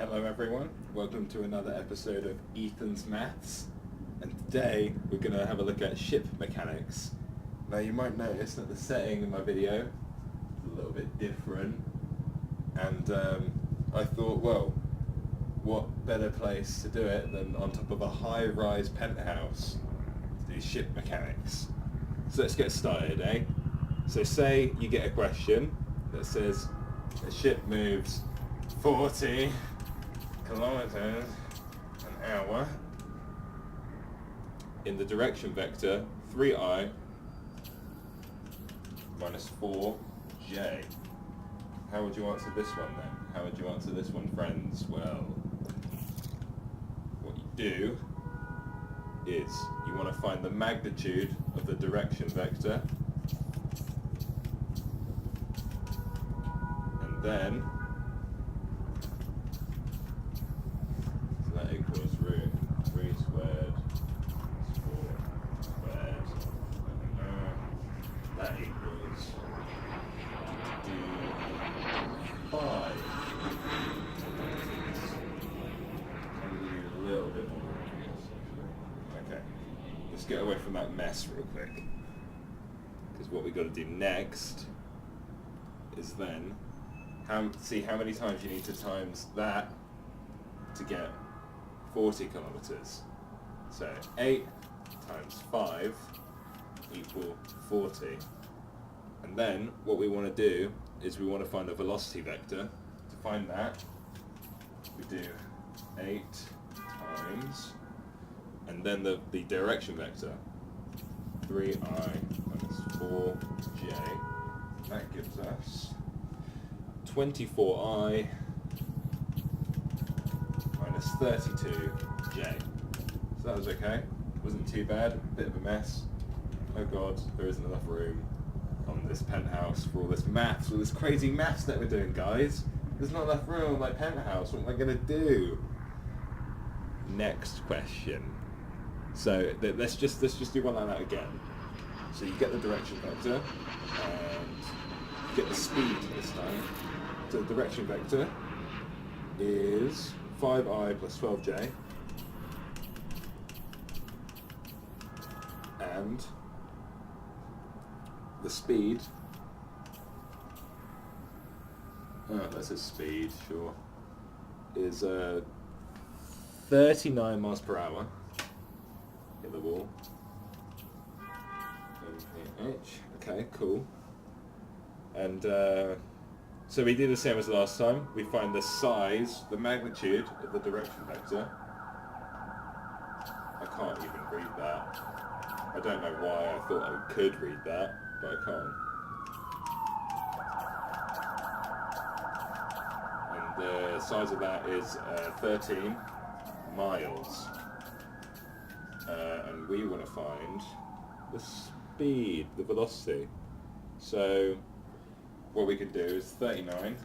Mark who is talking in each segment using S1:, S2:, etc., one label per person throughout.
S1: Hello everyone, welcome to another episode of Ethan's Maths, and today we're going to have a look at ship mechanics. Now you might notice that the setting in my video is a little bit different, and I thought, well, what better place to do it than on top of a high-rise penthouse to do ship mechanics. So let's get started, eh? So say you get a question that says a ship moves 40 kilometers an hour in the direction vector 3i minus 4j. How would you answer this one then? How would you answer this one, friends? Well, what you do is you want to find the magnitude of the direction vector, and then that equals root 3 squared plus 4 squared. That equals 5. I'm going to use a little bit more room. Okay, let's get away from that mess real quick, because what we've got to do next is then see how many times you need to times that to get 40 kilometers. So 8 times 5 equal 40. And then what we want to do is we want to find a velocity vector. To find that, we do 8 times, and then the direction vector, 3i minus 4j. That gives us 24i minus 32j. So that was okay. Wasn't too bad. Bit of a mess. Oh god, there isn't enough room on this penthouse for all this maths, all this crazy maths that we're doing, guys. There's not enough room on my penthouse. What am I gonna do? Next question. So let's just do one like that again. So you get the direction vector, and you get the speed this time. So the direction vector is 5i plus 12j, and the speed, that's a speed, sure, is 39 miles per hour. Hit the wall. Okay, cool. And so we do the same as last time. We find the size, the magnitude of the direction vector. I can't even read that. I don't know why I thought I could read that, but I can't. And the size of that is 13 miles. And we want to find the speed, the velocity. So what we can do is 39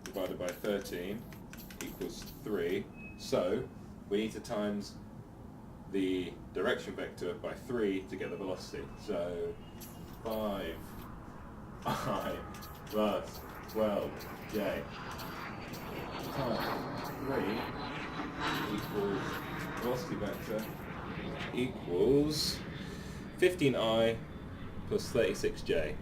S1: divided by 13 equals 3. So we need to times the direction vector by 3 to get the velocity. So 5i plus 12j times 3 equals velocity vector equals 15i plus 36j.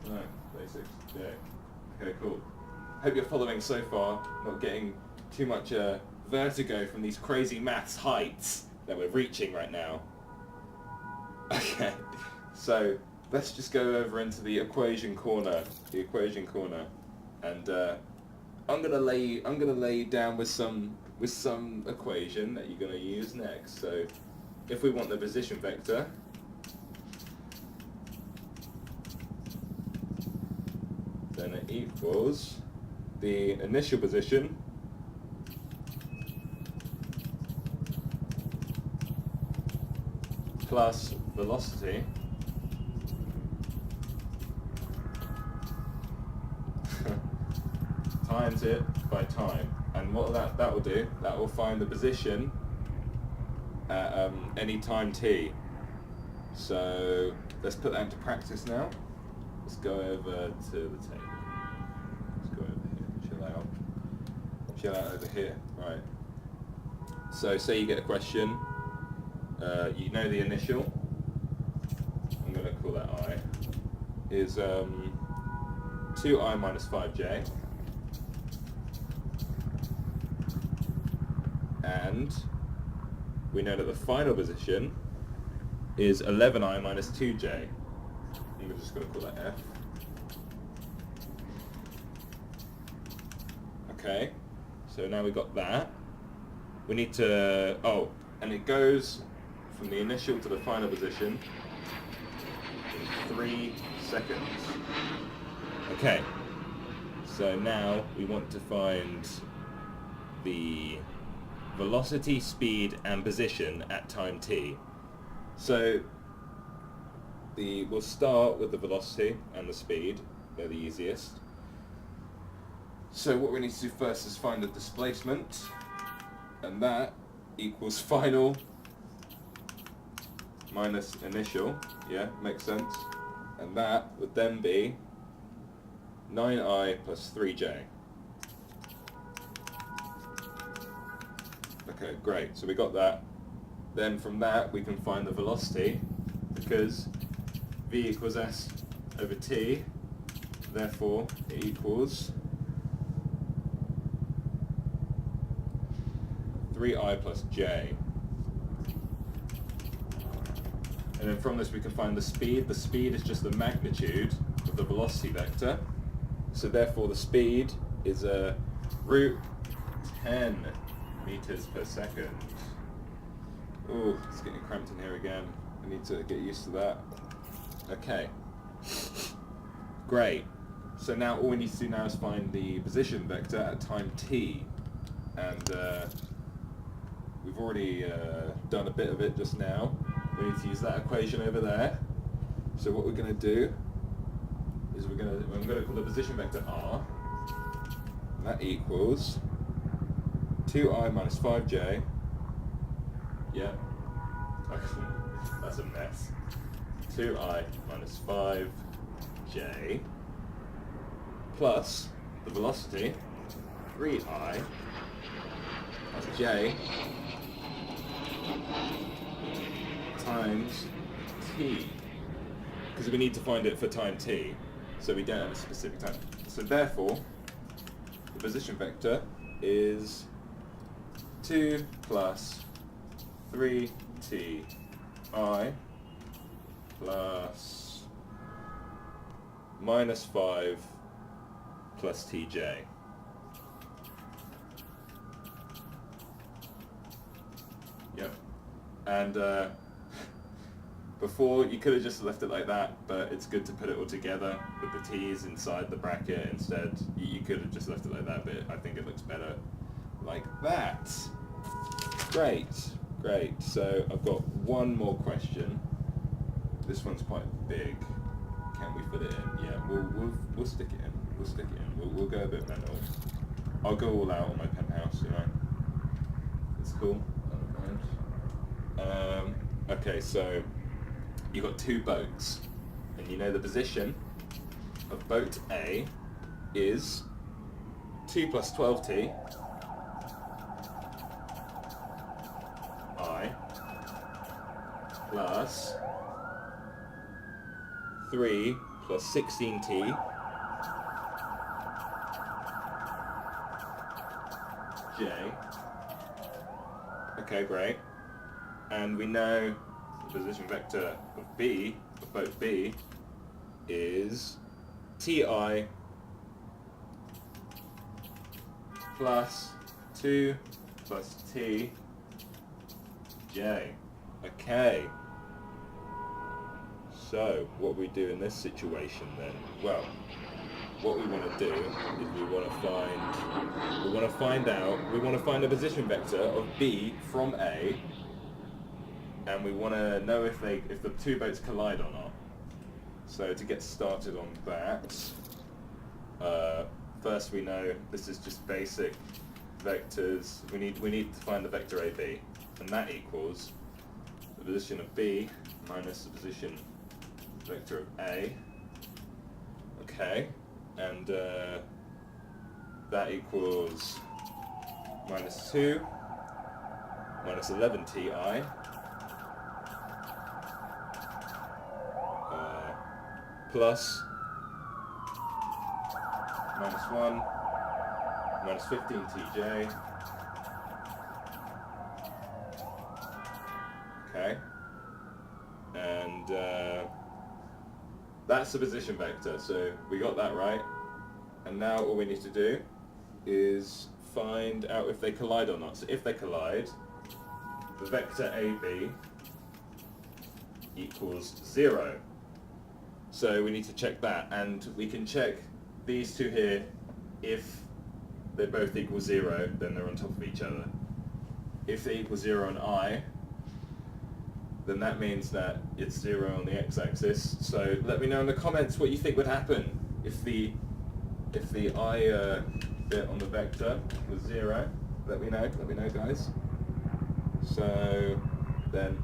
S1: No, 36j. Okay, cool. Hope you're following so far, not getting too much vertigo from these crazy maths heights that we're reaching right now. Okay, so let's just go over into the equation corner. And I'm gonna lay you down with some equation that you're gonna use next. So if we want the position vector, then it equals the initial position plus velocity times it by time. And what that will do, that will find the position at any time t. So let's put that into practice now. let's go over to the table. Let's go over here. Chill out. Chill out over here. Right. So say you get a question. You know the initial. I'm going to call that I. Is 2i minus 5j. And we know that the final position is 11i minus 2j. I'm just going to call that f. Okay, so now we've got that. We need to, and it goes from the initial to the final position in 3 seconds. Okay, so now we want to find the velocity, speed, and position at time t. So we'll start with the velocity and the speed. They're the easiest. So what we need to do first is find the displacement, and that equals final minus initial. Yeah, makes sense. And that would then be 9i plus 3j. Okay, great. So we got that. Then from that we can find the velocity, because v equals s over t, therefore it equals 3i plus j. And then from this we can find the speed. The speed is just the magnitude of the velocity vector. So therefore the speed is root 10 meters per second. Oh, it's getting cramped in here again. I need to get used to that. Okay. Great. So now all we need to do now is find the position vector at time t. And we've already done a bit of it just now. We need to use that equation over there. So what we're going to do is I'm going to call the position vector r. And that equals 2i minus 5j. Yeah. That's a mess. 2i minus 5j plus the velocity, 3i plus j times t, because we need to find it for time t, so we don't have a specific time. So therefore, the position vector is 2 plus 3ti plus minus 5 plus tj. Yep. And before you could have just left it like that, but it's good to put it all together with the t's inside the bracket instead. You could have just left it like that, but I think it looks better like that. Great, great. So I've got one more question. This one's quite big. Can we fit it in? Yeah, we'll stick it in. We'll stick it in. We'll go a bit mental. I'll go all out on my penthouse, you know. It's cool. I don't mind. Okay, so you've got 2 boats, and you know the position of boat A is 2 plus 12t I plus 3 plus 16t j. Okay, great. And we know the position vector of B, of boat B, is ti plus 2 plus t j. Okay. So, what we do in this situation then? Well, what we want to do is we want to find a position vector of B from A, and we want to know if the 2 boats collide or not. So to get started on that, first we know this is just basic vectors. We need to find the vector AB, and that equals the position of B minus the position vector of A Okay, and that equals minus 2 minus 11 ti plus minus 1 minus 15 tj. Okay, and that's the position vector, so we got that right. And now all we need to do is find out if they collide or not. So if they collide, the vector AB equals 0. So we need to check that, and we can check these two here. If they both equal 0, then they're on top of each other. If they equal 0 and I, then that means that it's 0 on the x-axis. So let me know in the comments what you think would happen if the I bit on the vector was 0. Let me know guys. So then,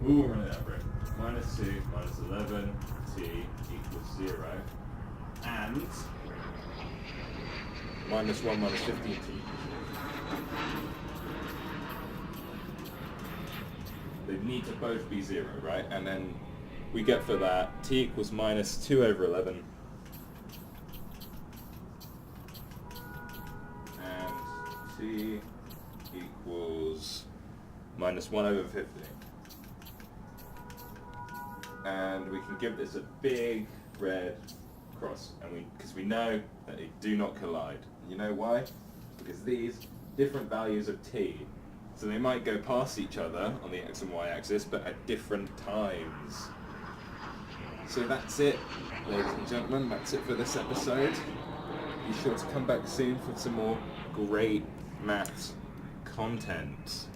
S1: we're running out of room. Minus 2 minus 11 t equals 0, and minus 1 minus 15 t. They need to both be 0, right? And then we get for that t equals minus 2 over 11 and t equals minus 1 over 50. And we can give this a big red cross, and because we know that they do not collide. You know why? Because these different values of t, so they might go past each other on the x and y axis, but at different times. So that's it, ladies and gentlemen, that's it for this episode. Be sure to come back soon for some more great maths content.